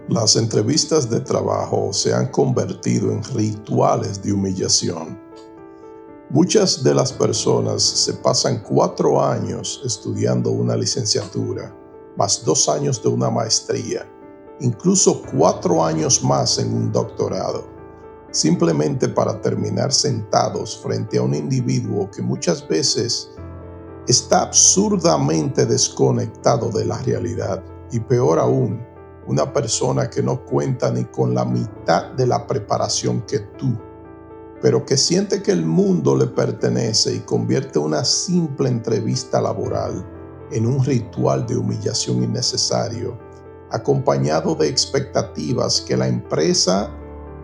Las entrevistas de trabajo se han convertido en rituales de humillación. Muchas de las personas se pasan 4 años estudiando una licenciatura, más 2 años de una maestría, incluso 4 años más en un doctorado, simplemente para terminar sentados frente a un individuo que muchas veces está absurdamente desconectado de la realidad y, peor aún, una persona que no cuenta ni con la mitad de la preparación que tú, pero que siente que el mundo le pertenece y convierte una simple entrevista laboral en un ritual de humillación innecesario, acompañado de expectativas que la empresa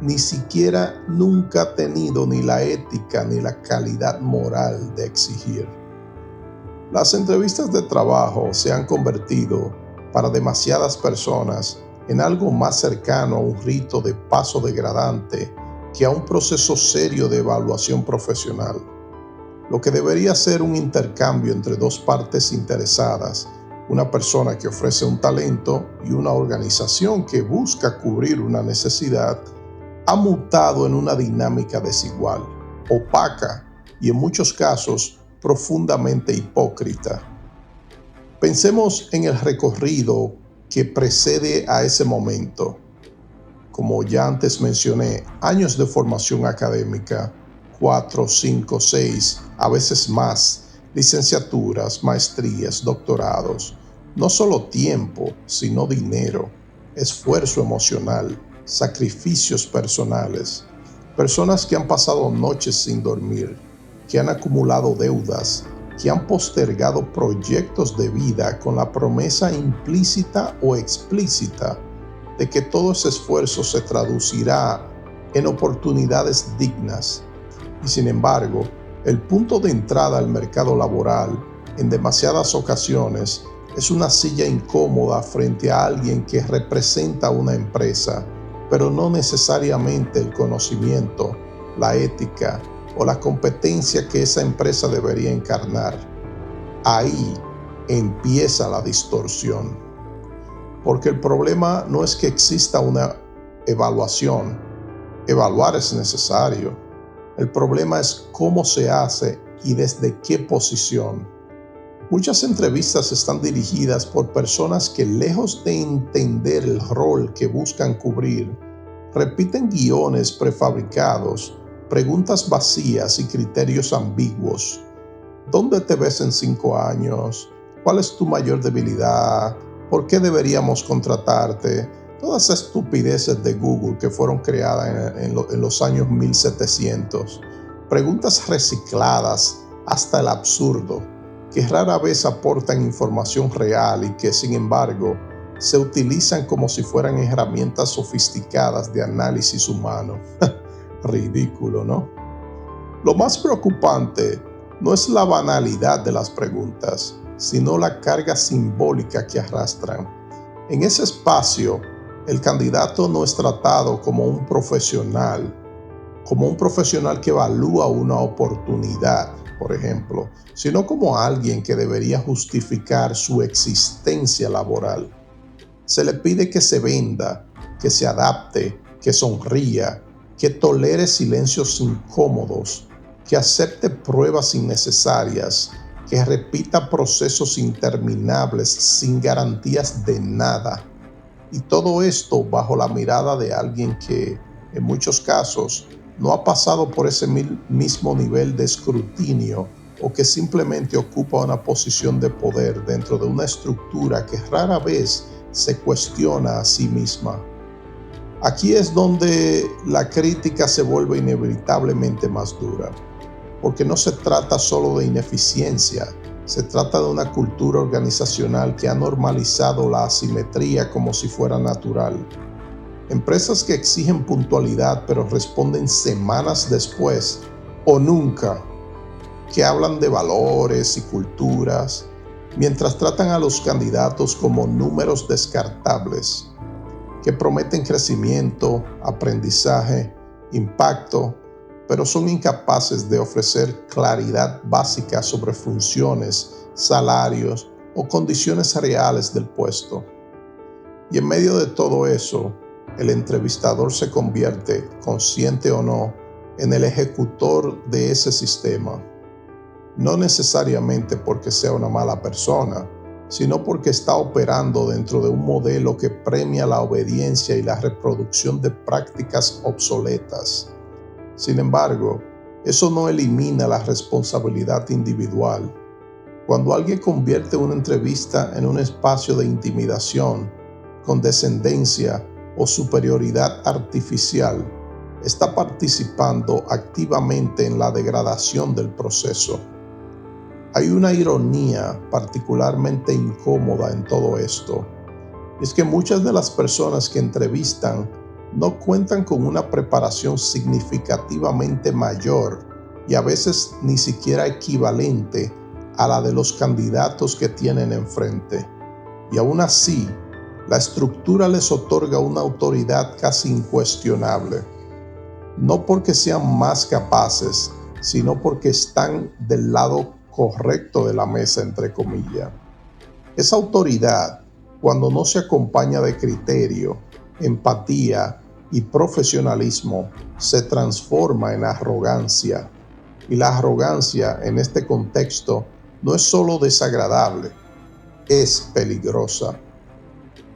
ni siquiera nunca ha tenido ni la ética ni la calidad moral de exigir. Las entrevistas de trabajo se han convertido, para demasiadas personas, en algo más cercano a un rito de paso degradante que a un proceso serio de evaluación profesional. Lo que debería ser un intercambio entre dos partes interesadas, una persona que ofrece un talento y una organización que busca cubrir una necesidad, ha mutado en una dinámica desigual, opaca y en muchos casos profundamente hipócrita. Pensemos en el recorrido que precede a ese momento. Como ya antes mencioné, años de formación académica, 4, 5, 6, a veces más, licenciaturas, maestrías, doctorados. No solo tiempo, sino dinero, esfuerzo emocional, sacrificios personales. Personas que han pasado noches sin dormir, que han acumulado deudas, que han postergado proyectos de vida con la promesa implícita o explícita de que todo ese esfuerzo se traducirá en oportunidades dignas. Y sin embargo, el punto de entrada al mercado laboral, en demasiadas ocasiones, es una silla incómoda frente a alguien que representa una empresa, pero no necesariamente el conocimiento, la ética o la competencia que esa empresa debería encarnar. Ahí empieza la distorsión. Porque el problema no es que exista una evaluación. Evaluar es necesario. El problema es cómo se hace y desde qué posición. Muchas entrevistas están dirigidas por personas que, lejos de entender el rol que buscan cubrir, repiten guiones prefabricados, preguntas vacías y criterios ambiguos. ¿Dónde te ves en 5 años? ¿Cuál es tu mayor debilidad? ¿Por qué deberíamos contratarte? Todas esas estupideces de Google que fueron creadas en los años 1700. Preguntas recicladas hasta el absurdo, que rara vez aportan información real y que, sin embargo, se utilizan como si fueran herramientas sofisticadas de análisis humano. Ridículo, ¿no? Lo más preocupante no es la banalidad de las preguntas, sino la carga simbólica que arrastran. En ese espacio, el candidato no es tratado como un profesional que evalúa una oportunidad, por ejemplo, sino como alguien que debería justificar su existencia laboral. Se le pide que se venda, que se adapte, que sonría, que tolere silencios incómodos, que acepte pruebas innecesarias, que repita procesos interminables sin garantías de nada. Y todo esto bajo la mirada de alguien que, en muchos casos, no ha pasado por ese mismo nivel de escrutinio o que simplemente ocupa una posición de poder dentro de una estructura que rara vez se cuestiona a sí misma. Aquí es donde la crítica se vuelve inevitablemente más dura, porque no se trata solo de ineficiencia, se trata de una cultura organizacional que ha normalizado la asimetría como si fuera natural. Empresas que exigen puntualidad pero responden semanas después o nunca, que hablan de valores y culturas, mientras tratan a los candidatos como números descartables, que prometen crecimiento, aprendizaje, impacto, pero son incapaces de ofrecer claridad básica sobre funciones, salarios o condiciones reales del puesto. Y en medio de todo eso, el entrevistador se convierte, consciente o no, en el ejecutor de ese sistema. No necesariamente porque sea una mala persona, sino porque está operando dentro de un modelo que premia la obediencia y la reproducción de prácticas obsoletas. Sin embargo, eso no elimina la responsabilidad individual. Cuando alguien convierte una entrevista en un espacio de intimidación, condescendencia o superioridad artificial, está participando activamente en la degradación del proceso. Hay una ironía particularmente incómoda en todo esto. Es que muchas de las personas que entrevistan no cuentan con una preparación significativamente mayor y a veces ni siquiera equivalente a la de los candidatos que tienen enfrente. Y aún así, la estructura les otorga una autoridad casi incuestionable. No porque sean más capaces, sino porque están del lado correcto de la mesa, entre comillas. Esa autoridad, cuando no se acompaña de criterio, empatía y profesionalismo, se transforma en arrogancia. Y la arrogancia en este contexto no es solo desagradable, es peligrosa,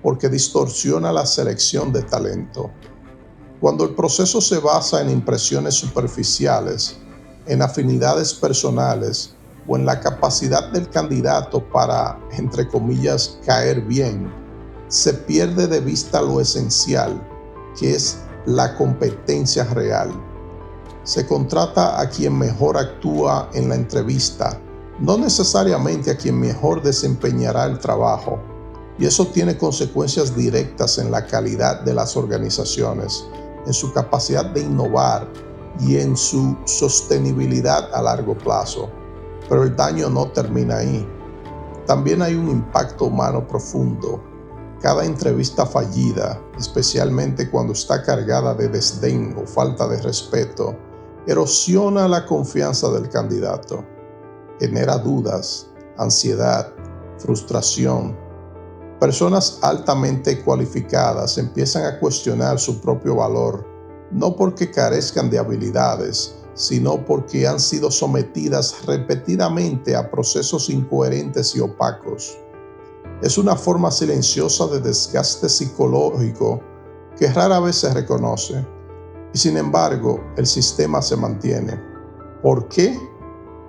porque distorsiona la selección de talento. Cuando el proceso se basa en impresiones superficiales, en afinidades personales o en la capacidad del candidato para, entre comillas, caer bien, se pierde de vista lo esencial, que es la competencia real. Se contrata a quien mejor actúa en la entrevista, no necesariamente a quien mejor desempeñará el trabajo, y eso tiene consecuencias directas en la calidad de las organizaciones, en su capacidad de innovar y en su sostenibilidad a largo plazo. Pero el daño no termina ahí. También hay un impacto humano profundo. Cada entrevista fallida, especialmente cuando está cargada de desdén o falta de respeto, erosiona la confianza del candidato, genera dudas, ansiedad, frustración. Personas altamente cualificadas empiezan a cuestionar su propio valor, no porque carezcan de habilidades, sino porque han sido sometidas repetidamente a procesos incoherentes y opacos. Es una forma silenciosa de desgaste psicológico que rara vez se reconoce, y sin embargo el sistema se mantiene. ¿Por qué?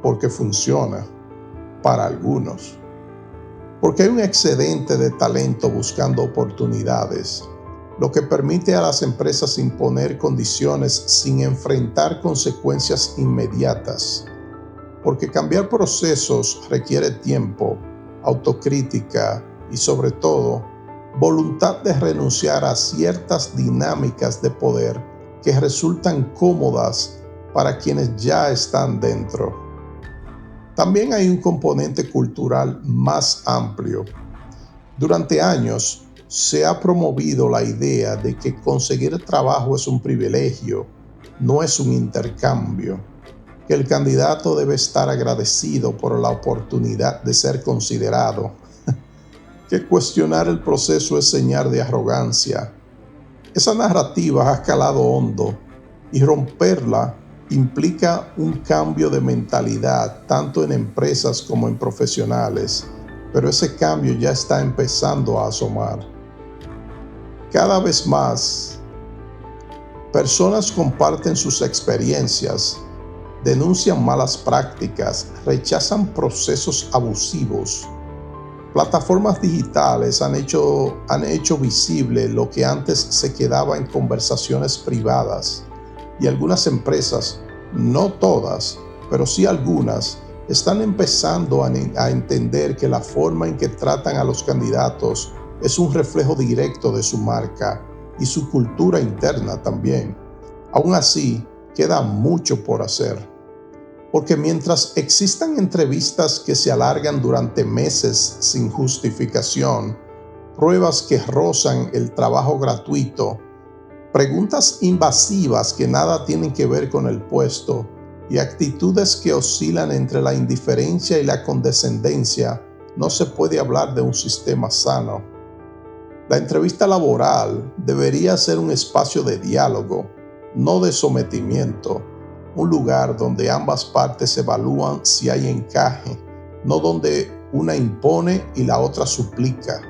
Porque funciona para algunos. Porque hay un excedente de talento buscando oportunidades, lo que permite a las empresas imponer condiciones sin enfrentar consecuencias inmediatas. Porque cambiar procesos requiere tiempo, autocrítica y, sobre todo, voluntad de renunciar a ciertas dinámicas de poder que resultan cómodas para quienes ya están dentro. También hay un componente cultural más amplio. Durante años se ha promovido la idea de que conseguir trabajo es un privilegio, no es un intercambio, que el candidato debe estar agradecido por la oportunidad de ser considerado, que cuestionar el proceso es señal de arrogancia. Esa narrativa ha calado hondo y romperla implica un cambio de mentalidad tanto en empresas como en profesionales, pero ese cambio ya está empezando a asomar. Cada vez más, personas comparten sus experiencias, denuncian malas prácticas, rechazan procesos abusivos. Plataformas digitales han hecho visible lo que antes se quedaba en conversaciones privadas. Y algunas empresas, no todas, pero sí algunas, están empezando a entender que la forma en que tratan a los candidatos es un reflejo directo de su marca y su cultura interna también. Aún así, queda mucho por hacer. Porque mientras existan entrevistas que se alargan durante meses sin justificación, pruebas que rozan el trabajo gratuito, preguntas invasivas que nada tienen que ver con el puesto y actitudes que oscilan entre la indiferencia y la condescendencia, no se puede hablar de un sistema sano. La entrevista laboral debería ser un espacio de diálogo, no de sometimiento, un lugar donde ambas partes evalúan si hay encaje, no donde una impone y la otra suplica.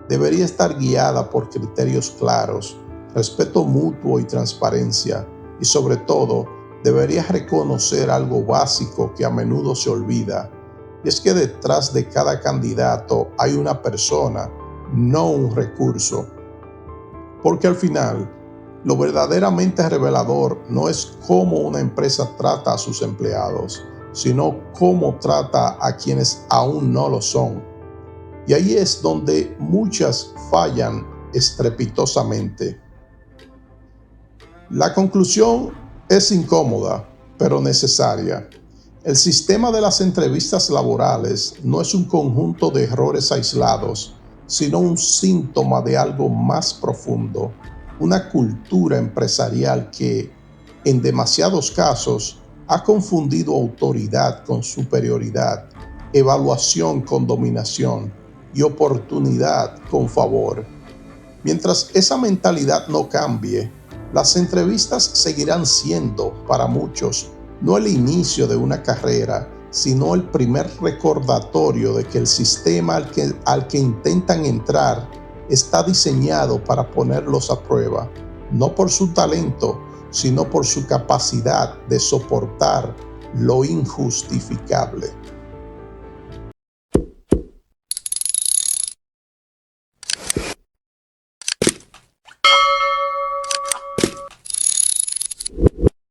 Debería estar guiada por criterios claros, respeto mutuo y transparencia, y sobre todo, debería reconocer algo básico que a menudo se olvida, y es que detrás de cada candidato hay una persona, no un recurso. Porque al final, lo verdaderamente revelador no es cómo una empresa trata a sus empleados, sino cómo trata a quienes aún no lo son. Y ahí es donde muchas fallan estrepitosamente. La conclusión es incómoda, pero necesaria. El sistema de las entrevistas laborales no es un conjunto de errores aislados, sino un síntoma de algo más profundo, una cultura empresarial que, en demasiados casos, ha confundido autoridad con superioridad, evaluación con dominación y oportunidad con favor. Mientras esa mentalidad no cambie, las entrevistas seguirán siendo, para muchos, no el inicio de una carrera, sino el primer recordatorio de que el sistema al que intentan entrar está diseñado para ponerlos a prueba, no por su talento, sino por su capacidad de soportar lo injustificable.